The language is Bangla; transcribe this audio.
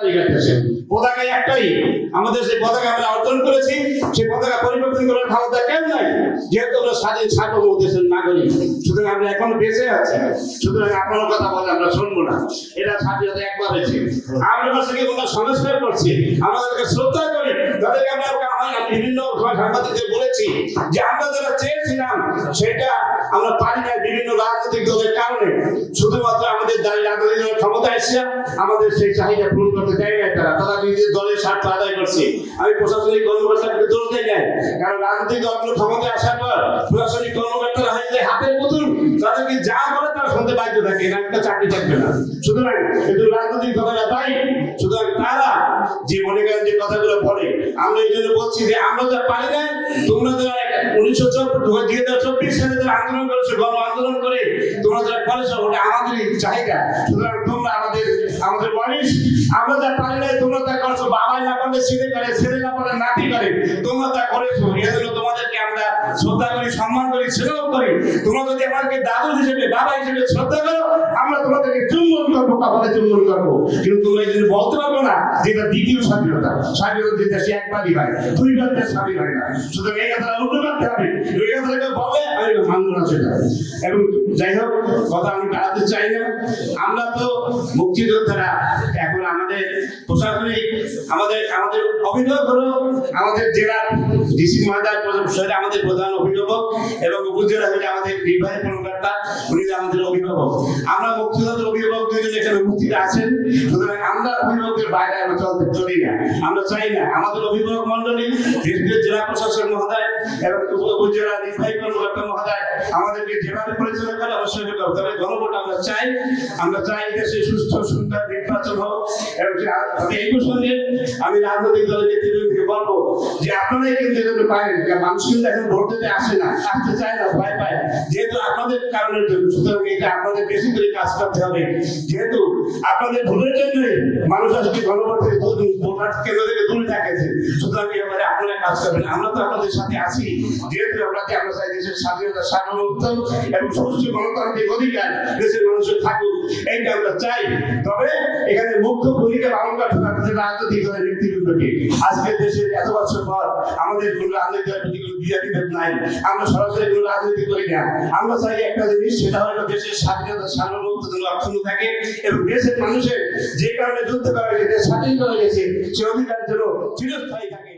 পতাকাই গাইতেছে। পতাকা একটাই, আমাদের সেই পতাকা আমরা অর্জন করেছি, সেই পতাকা পরিবর্তন করার ক্ষমতা কেউ নাই, যেহেতু আমরা স্বাধীন সার্বভৌম দেশের নাগরিক। সুতরাং আমরা এখনো বেঁচে আছি, সুতরাং আপনার কথা বলে আমরা শুনবো না। এটা স্বাধীনতা একবার হয়েছে, আমরা সেটাকে আমরা সংস্কার করছি, আমাদেরকে শ্রদ্ধা করি, তাদেরকে আমরা বিভিন্ন সাংবাদিকদের বলেছি যে আমরা যারা চেয়েছিলাম সেটা আমরা পারি না বিভিন্ন রাজনৈতিক দলের কারণে। শুধুমাত্র আমাদের রাজনৈতিক দলের ক্ষমতা এসে আমাদের সেই চাহিদা পূরণ করতে দেয় না, তারা নিজেদের দলের স্বার্থ আদায় করছে। আমি প্রশাসনিক কর্মকর্তাকে দোষ দেই না, কারণ রাজনৈতিক দলগুলো ক্ষমতায় আসার পর প্রশাসনিক কর্মকর্তারা হয়ে যায় হাতের পুতুল, তাদেরকে যা বলে তারা শুনতে বাধ্য থাকে, না একটা চাকরি থাকবে না। সুতরাং এগুলো রাজনৈতিক দলেরা তাই, সুতরাং তারা যে মনে করেন যে কথাগুলো বলে, আমরা এই জন্য বলছি যে আমরা যা পারি না, তোমরা যারা 2024 সালে যারা আন্দোলন করেছো, গণ আন্দোলন করে তোমরা যারা করেছো, ওটা আমাদেরই চাহিদা। সুতরাং তোমরা আমাদের বয়স, আমরা যা পারি না তোমরা তা করছো, বাবাই না পারলে ছেলে করে, ছেলে না পারলে নাতি করে, তোমরা তা করেছো। এই জন্য তোমাদেরকে আমরা শ্রদ্ধা করি, সম্মান করি, স্নেহ করি। তোমরা যদি আমাদেরকে দাদু হিসেবে, বাবা হিসেবে শ্রদ্ধা করো, আমরা তোমাদেরকে চুম্বন করবো, কপালে চুম্বন করবো। কিন্তু তোমরা এই জন্য বলতে পারবো না যেটা দ্বিতীয় স্বাধীনতা। স্বাধীনতা দেশে একবারই হয়, দুইবার দেশ স্বাধীন হয় না। সুতরাং এই কথাটা উল্টো করতে হবে, এই কথাটাকে বলে আমি মানব না সেটা। এবং যাই হোক, কথা আমি বাড়াতে চাই না। আমরা তো মুক্তিযোদ্ধারা, এখন আমাদের প্রশাসনিক আমাদের অভিভাবক হলো আমাদের জেলার ডিসি মহোদয়, আমাদের প্রধান অভিভাবক, এবং উপজেলা হলে আমাদের নির্বাহী কর্মকর্তা, উনি আমাদের অভিভাবক। আমরা মুক্তিযোদ্ধার অভিভাবক দুইজন এখানে উপস্থিত আছেন। সুতরাং আমরা অভিভাবকের বাইরে আমরা চলি না, আমরা চাই না। আমাদের অভিভাবক মন্ডলী, জেলা প্রশাসক মহোদয় এবং উপজেলা নির্বাহী কর্মকর্তা মহোদয় আমাদেরকে যেভাবে পরিচালনা করে অবশ্যই হবে। তবে গণভোট আমরা চাই দেশে সুস্থ সুন্দর নির্বাচন হোক। এবং এই প্রসঙ্গে আমি রাজনৈতিক দলের নেতৃত্বকে বলবো যে আপনারাই কিন্তু এজন্য পারেন, মানুষ কিন্তু এখন ভোট দিতে আসে না, আসতে চায় না, ভয় পায়, যেহেতু আপনাদের কারণের জন্য। সুতরাং এটা আপনাদের বেশি করে কাজ করতে হবে, যেহেতু আপনাদের ভুলের জন্যই মানুষ আজকে গণভোট থেকে ভোটার কেন্দ্র থেকে দূরে থাকেছে। সুতরাং এবারে আপনারা কাজ করবেন, আমরা তো আপনাদের সাথে আছি, যেহেতু আমরা চাই দেশের স্বাধীনতা, সার্বভৌমত্ব এবং সুস্থ গণতান্ত্রিক অধিকার দেশের মানুষের থাকুক, এইটা আমরা চাই। তবে এখানে মুখ্য ভূমিকা পালন করতে হবে রাজনৈতিক দলের নেতৃবৃন্দকে। আজকের দেশে এত বছর পর আমাদের কোনো রাজনৈতিক প্রতি কোনো বিরোধী নাই, আমরা সরাসরি কোনো রাজনীতি করি না। আমরা চাই একটা জিনিস, সেটা হলো দেশের স্বাধীনতা, সার্বভৌমত্ব যেন অক্ষুণ্ণ থাকে, এবং দেশের মানুষের যে কারণে যুদ্ধ করা হয়েছে, দেশ স্বাধীন করা গেছে, সে অধিকার যেন চিরস্থায়ী থাকে।